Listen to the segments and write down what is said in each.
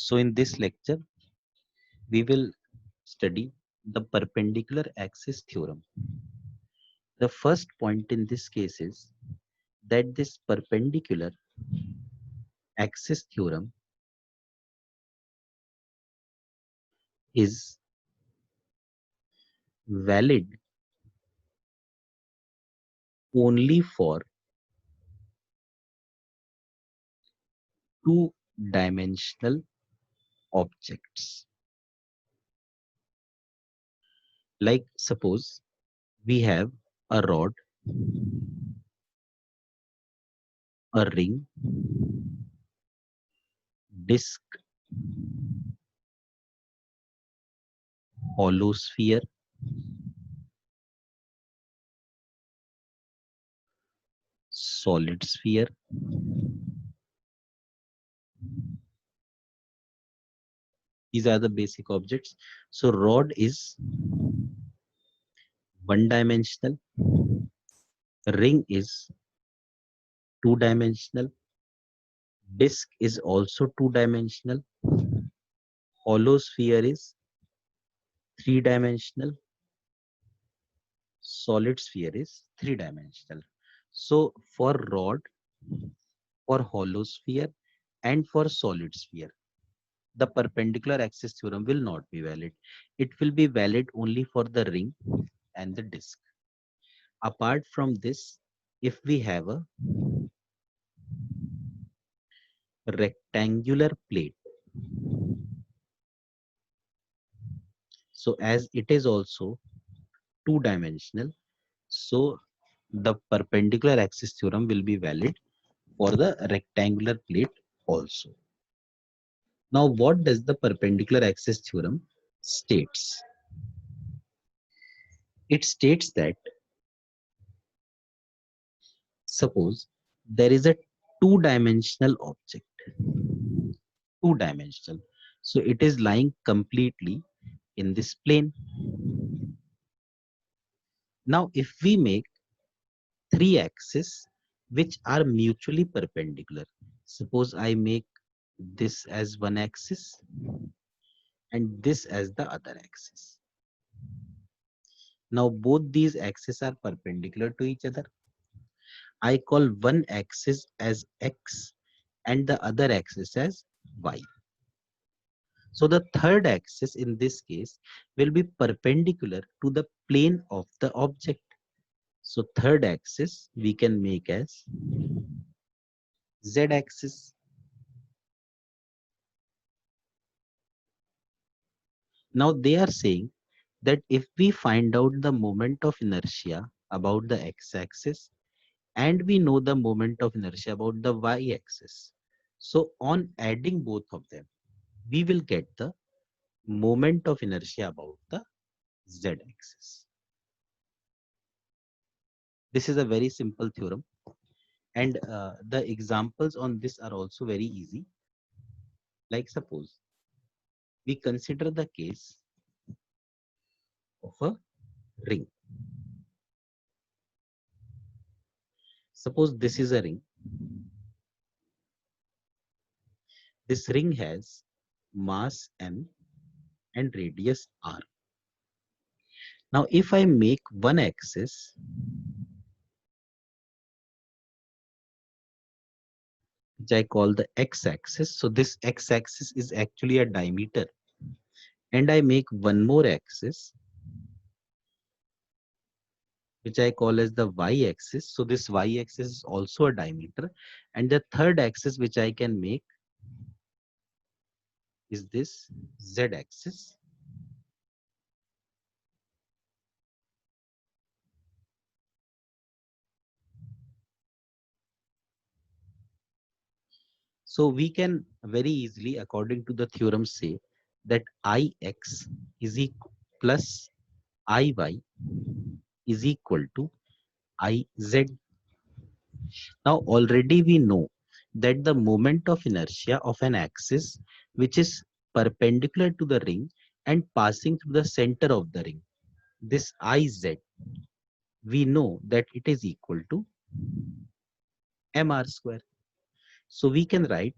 So in this lecture, we will study the perpendicular axis theorem. The first point in this case is that this perpendicular axis theorem is valid only for two-dimensional objects. Like suppose we have a rod, a ring, disc, hollow sphere, solid sphere. These are the basic objects. So rod is one-dimensional, ring is two-dimensional, disc is also two-dimensional, hollow sphere is three-dimensional, solid sphere is three-dimensional. So for rod, for hollow sphere, and for solid sphere, the perpendicular axis theorem will not be valid. It will be valid only for the ring and the disc. Apart from this, if we have a rectangular plate, so as it is also two-dimensional, so the perpendicular axis theorem will be valid for the rectangular plate also. Now, what does the perpendicular axis theorem states? It states that suppose there is a two-dimensional object, two-dimensional. So it is lying completely in this plane. Now, if we make three axes which are mutually perpendicular, suppose I make this as one axis and this as the other axis. Now both these axes are perpendicular to each other. I call one axis as x and the other axis as y. So the third axis in this case will be perpendicular to the plane of the object. So third axis we can make as z axis. Now they are saying that if we find out the moment of inertia about the x-axis and we know the moment of inertia about the y-axis, so on adding both of them, we will get the moment of inertia about the z-axis. This is a very simple theorem, and the examples on this are also very easy. Like suppose we consider the case of a ring. Suppose this is a ring. This ring has mass m and radius r. Now if I make one axis, which I call the x-axis, so this x-axis is actually a diameter, and I make one more axis which I call as the y-axis. So this y-axis is also a diameter, and the third axis which I can make is this z-axis. So we can very easily, according to the theorem, say that Ix is equal plus Iy is equal to Iz. Now already we know that the moment of inertia of an axis which is perpendicular to the ring and passing through the center of the ring, this Iz, we know that it is equal to mr square. So we can write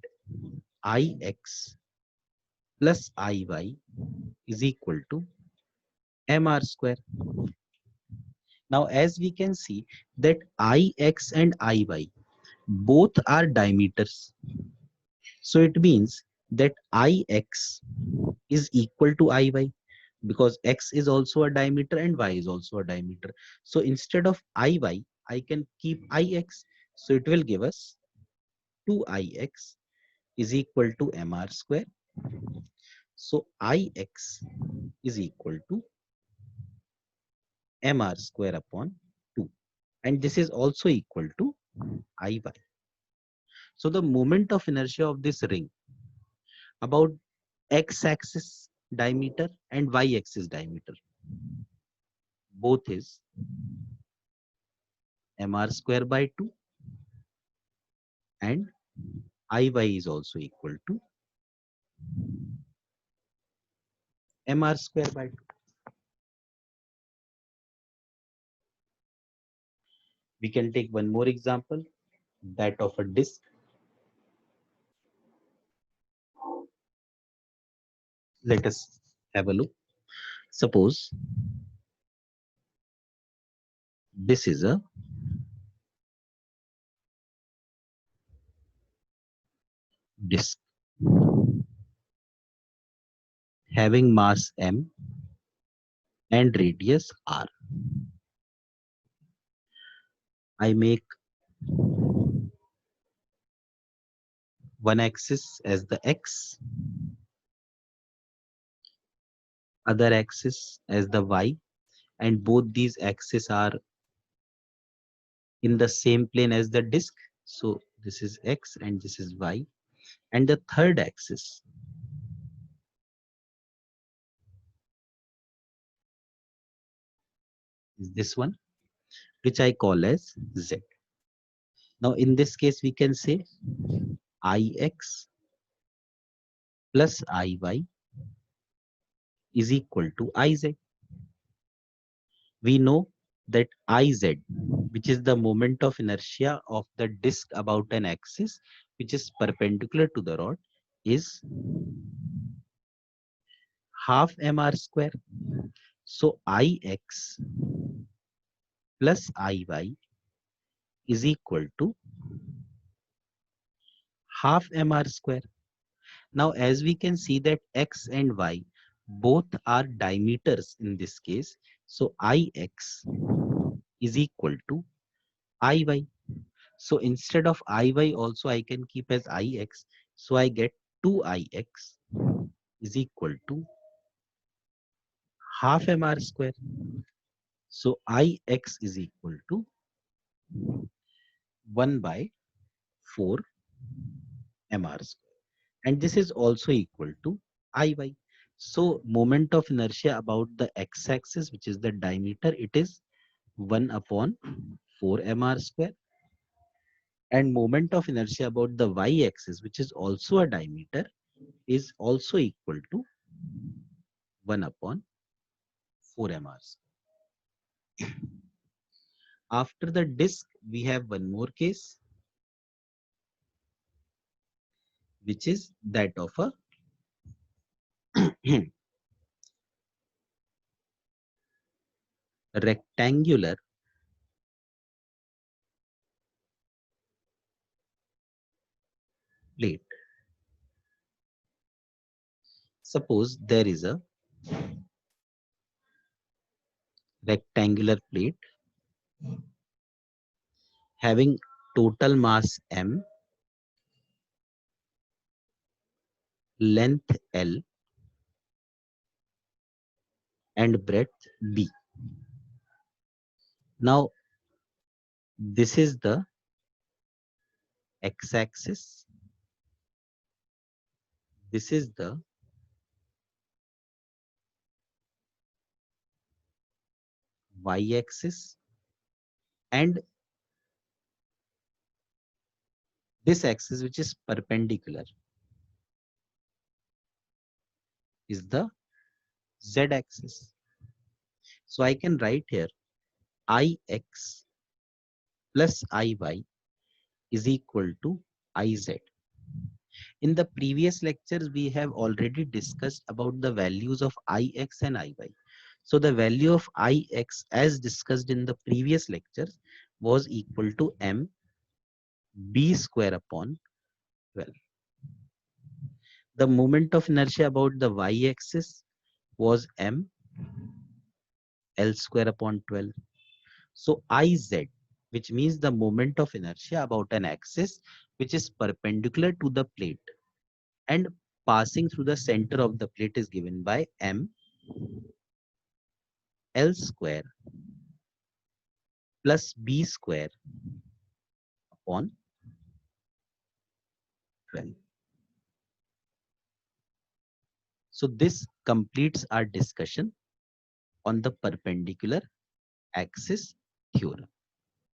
Ix plus Iy is equal to mr square. Now, as we can see that Ix and Iy both are diameters. So it means that Ix is equal to Iy because X is also a diameter and Y is also a diameter. So instead of Iy, I can keep Ix. So it will give us 2Ix is equal to mr square. So Ix is equal to mr square upon 2. And this is also equal to Iy. So the moment of inertia of this ring about x-axis diameter and y-axis diameter both is mr square by 2 and Iy is also equal to mr square by 2. We can take one more example, that of a disk. Let us have a look. Suppose this is a disk having mass m and radius r. I make one axis as the x, other axis as the y, and both these axes are in the same plane as the disk. So this is x and this is y. And the third axis is this one, which I call as z. Now in this case, we can say Ix plus Iy is equal to Iz. We know that Iz, which is the moment of inertia of the disk about an axis which is perpendicular to the rod, is half mr square. So Ix plus Iy is equal to half mr square. Now, as we can see that x and y both are diameters in this case, so Ix is equal to Iy. So instead of Iy also I can keep as Ix. So I get 2Ix is equal to half mr square. So Ix is equal to 1 by 4 mr square. And this is also equal to Iy. So moment of inertia about the x-axis, which is the diameter, it is 1 upon 4 mr square. And moment of inertia about the y-axis, which is also a diameter, is also equal to 1 upon 4 mr square. After the disk, we have one more case, which is that of a rectangular plate. Suppose there is a rectangular plate having total mass m, length L, and breadth B. Now, this is the x-axis, this is the y-axis, and this axis, which is perpendicular, is the z-axis. So I can write here Ix plus Iy is equal to Iz. In the previous lectures, we have already discussed about the values of Ix and Iy. So the value of Ix as discussed in the previous lectures was equal to m b square upon 12. The moment of inertia about the y-axis was m L square upon 12. So Iz, which means the moment of inertia about an axis which is perpendicular to the plate and passing through the center of the plate, is given by m L square plus b square upon 12. So this completes our discussion on the perpendicular axis theorem.